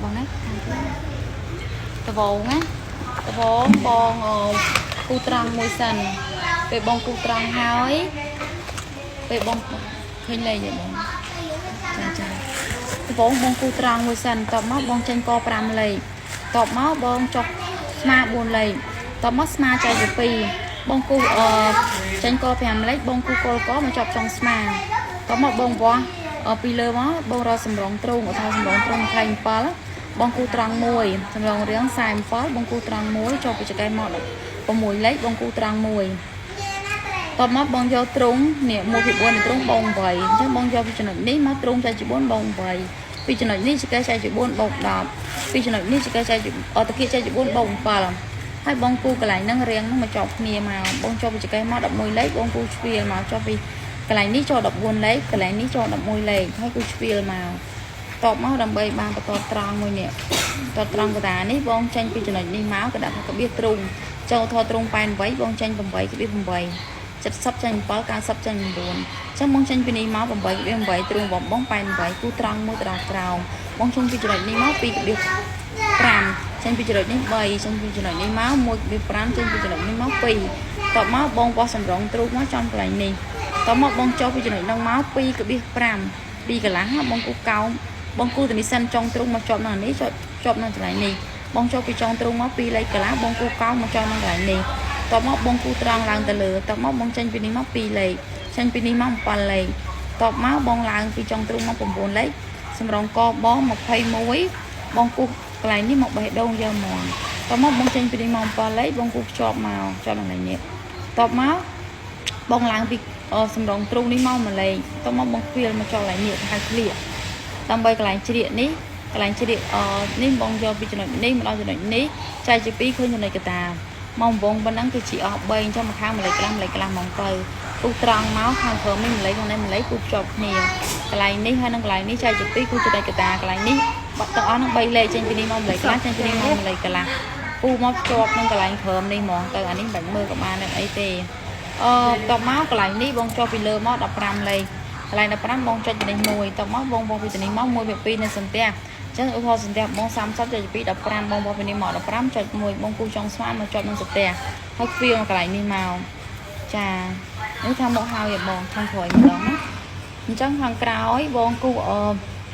បងណាតវងណាតវងបងគូត្រង់មួយសិនពេលបងគូត្រង់ហើយពេលបងឃើញលេខទេបងចាតវងបងគូត្រង់មួយសិនតបមកបងចេញក5លេខតបមកបងចុះស្មា4លេខតបមកស្មាចែកជា2បងគូចេញក5លេខបងគូកលកមកចប់ចុងស្មាតបមកបងវាស់ពីលើមកបងរកសម្រងទ្រូងឧទាហរណ៍សម្រងទ្រូង27បងគូត្រង់1សម្រងរៀង47បងគូត្រង់1ចូលពីចកែមក6លេខបងគូត្រង់1តបមកបងយកទ្រូងនេះ1ពី4នៃទ្រូងបង8អញ្ចឹងបងយកពីចំណុចនេះមកទ្រូងចែកជា4បង8ពីចំណុចនេះចកែចែកជា4បង10ពីចំណុចនេះចកែចែកជាតាគៀចែកជា4បង7ហើយបងគូកន្លែងហ្នឹងរៀងហ្នឹងមកចប់គ្នាមកបងចូលពីចកែមក11លេខបងគូជ្រៀលមកចប់ពីកន្លែងនេះចូល14លេខកន្លែងនេះចូល11លេខហើយគូជ្រៀលមកតបមកដើម្បីបានបន្តត្រង់មួយនេះតត្រង់កតានេះបងចេញពីចំណុចនេះមកក៏ដាក់ថាក្បៀសទ្រូងចូលថតទ្រូង88បងចេញ8ក្បៀស8 70ចេញ7 90ចេញ9អញ្ចឹងបងចេញពីនេះមក8ក្បៀស8ទ្រូងបង88គូត្រង់មួយត្រង់ក្រោមបងចេញពីចំណុចនេះមក2ក្បៀស5ចេញពីចំណុចនេះ3ចេញពីចំណុចនេះមក1ក្បៀស5ចេញពីចំណុចនេះមក2តបមកបងបោះសម្រងទ្រូងមកចំកន្លែងនេះតមកបងចូលពីចំណុចហ្នឹងមក2ក្បៀស5 2កន្លះបងគូកោមបងគូទៅនេះសិនចុងទ្រូងមកជាប់នៅនេះជាប់នៅកន្លែងនេះបងចូលពីចុងទ្រូងមក2លេខកន្លះបងគូកោមមកជាប់នៅកន្លែងនេះតមកបងគូត្រង់ឡើងទៅលើតមកបងចេញពីនេះមក2លេខចេញពីនេះមក7លេខតមកបងឡើងពីចុងទ្រូងមក9លេខសម្រងកបង21បងគូកន្លែងនេះមកបេះដូងយកមកតមកបងចេញពីនេះមក7លេខបងគូភ្ជាប់មកជាប់នៅកន្លែងនេះតមកបងឡើងពីសម្រងទ្រូងនេះមក1លេខតមកបងខ្វៀលមកចុះកន្លែងនេះហៅឃ្លៀកដើម្បីកន្លែងជ្រៀកនេះកន្លែងជ្រៀកនេះបងយកពីចំណុចនេះមកដល់ចំណុចនេះចែកជា2ឃើញចំណុចកតាមកបងប៉ុណ្ណឹងគឺជាអស់3អញ្ចឹងមកខាង1លេខខ្លះ1លេខខ្លះមកទៅគូត្រង់មកខាងក្រោមនេះ1លេខខាងនេះ1លេខគូភ្ជាប់គ្នាកន្លែងនេះហើយនឹងកន្លែងនេះចែកជា2គូចំណុចកតាកន្លែងនេះបាត់ទាំងអស់នឹង3លេខចេញពីនេះមក1លេខខ្លះចេញពីនេះមក1លេខកន្លះគូមកភ្ជាប់នឹងកន្លែងក្រោមនេះហ្មងទៅអានេះមិនមើលក៏បានដែរអីទេតមកកន្លែងនេះបងចូលពីលើមក15លេខកន្លែង15បងចុចពីនេះ1តមកបងពីនេះមក1ពី2នៅសន្ទះអញ្ចឹងឧទាហរណ៍សន្ទះបង30ចុចពី15បងពីនេះមក15ចុច1បងគូចុងស្មាមកចុចនឹងសន្ទះហើយខ្វៀងកន្លែងនេះមកចានេះថាមកហើយបងខាងក្រោយម្ដងណាអញ្ចឹងខាងក្រោយបងគូ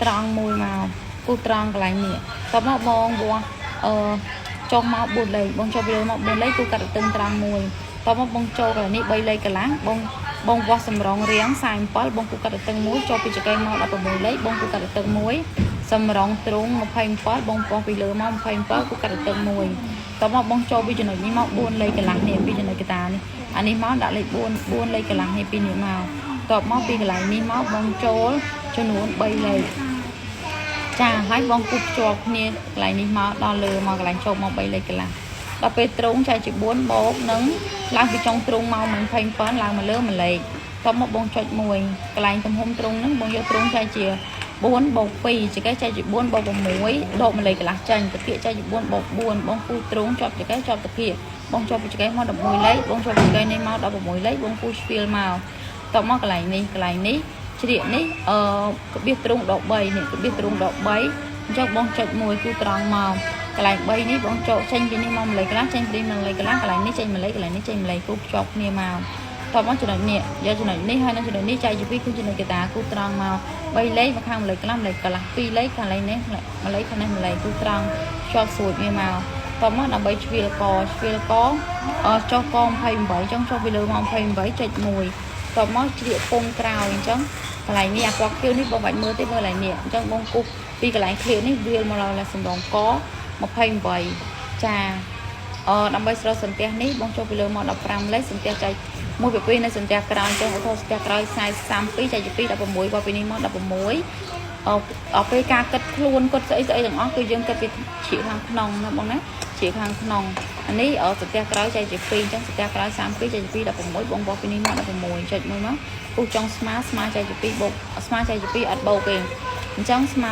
ត្រង់មួយមកគូត្រង់កន្លែងនេះតមកបងវាស់ចុះមក4លេខបងចូលពីលើមក4លេខគូកាត់ទៅត្រង់មួយតមកបងចូលកន្លែងនេះ3លេខកន្លះបងវាស់សម្រងរៀង47បងគូកាត់ទៅ1ចូលពីចកែមក16លេខបងគូកាត់ទៅ1សម្រងទ្រូង27បងបោះពីលើមក27គូកាត់ទៅ1តមកបងចូលពីចំណុចនេះមក4លេខកន្លះនេះពីចំណុចកតានេះអានេះមកដាក់លេខ4លេខកន្លះនេះពីនេះមកតមកពីកន្លែងនេះមកបងចូលចំនួន3លេខចាហើយបងគូភ្ជាប់គ្នាកន្លែងនេះមកដល់លើមកកន្លែងចូលមក3លេខកន្លះដល់ពេលទ្រូងចែកជា4បូកនឹងឡើងពីចុងទ្រូងមក27ឡើងមកលើ1លេខតមកបងចុច1កន្លែងទំហំទ្រូងហ្នឹងបងយកទ្រូងចែកជា4បូក2ចកែចែកជា4បូក6ដក1លេខកន្លះចាញ់តាគៀកចែកជា4បូក4បងគូទ្រូងជាប់ចកែជាប់តាគៀកបងជាប់ពីចកែមក11លេខបងជាប់ពីចកែនេះមក16លេខបងគូស្ពីលមកតមកកន្លែងនេះជ្រៀកនេះក្បៀសទ្រូងដក3នេះក្បៀសទ្រូងដក3អញ្ចឹងបងចុច1គូត្រង់មកកន្លែង3នេះបងចូលចេញពីនេះមក1លេខកន្លះចេញពីនេះ1លេខកន្លះកន្លែងនេះចេញ1លេខកន្លែងនេះចេញ1លេខគូភ្ជាប់គ្នាមកតមកចំណុចនេះយកចំណុចនេះហើយនឹងចំណុចនេះចែកជា2គឺចំណុចកតាគូត្រង់មក3លេខមកខាង1លេខកន្លះ1លេខកន្លះ2លេខកន្លែងនេះ1លេខខាងនេះ1លេខគូត្រង់ភ្ជាប់ស្រួចវាមកតមកដើម្បីជ្រៀលកចុះក28ចុងចុះពីលើមក28ចុច1តមកជ្រៀកពងក្រោយអញ្ចឹងកន្លែងនេះអាពណ៌ខៀវនេះបងបាច់មើលទេមើលកន្លែងនេះអញ្ចឹងបងគូពីកន្លែងឃ្លៀកនេះវាមកដល់សម្រងក28ចាដើម្បីស្រោចសន្ទះនេះបងចូលពីលើមក15លេខសន្ទះចែក1ពី2នៅសន្ទះក្រោយអញ្ចឹងឧទាហរណ៍សន្ទះក្រោយ42ចែកជា2 16បើពីនេះមក16ពេលការគិតខ្លួនគិតស្អីទាំងអស់គឺយើងគិតពីជ្រៀកខាងក្នុងណាបងណាជ្រៀកខាងក្នុងអានេះសន្ទះក្រោយចែកជា2អញ្ចឹងសន្ទះក្រោយ32ចែកជា2 16បងបោះពីនេះមក16ចុច1មកគូចុងស្មាចែកជា2បូកស្មាចែកជា2អត់បូកទេអញ្ចឹងស្មា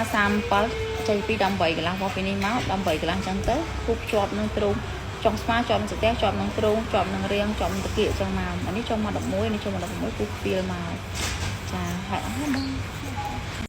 37ចែកពី18កន្លះបោះពីនេះមក18កន្លះអញ្ចឹងទៅគូភ្ជាប់នឹងទ្រូងចុងស្មាជាប់នឹងសន្ទះជាប់នឹងទ្រូងជាប់នឹងរៀងជាប់នឹងតាគៀកអញ្ចឹងមកអានេះចូលមក11នេះចូលមក16គូខ្វៀលមកចាហើយអស់បង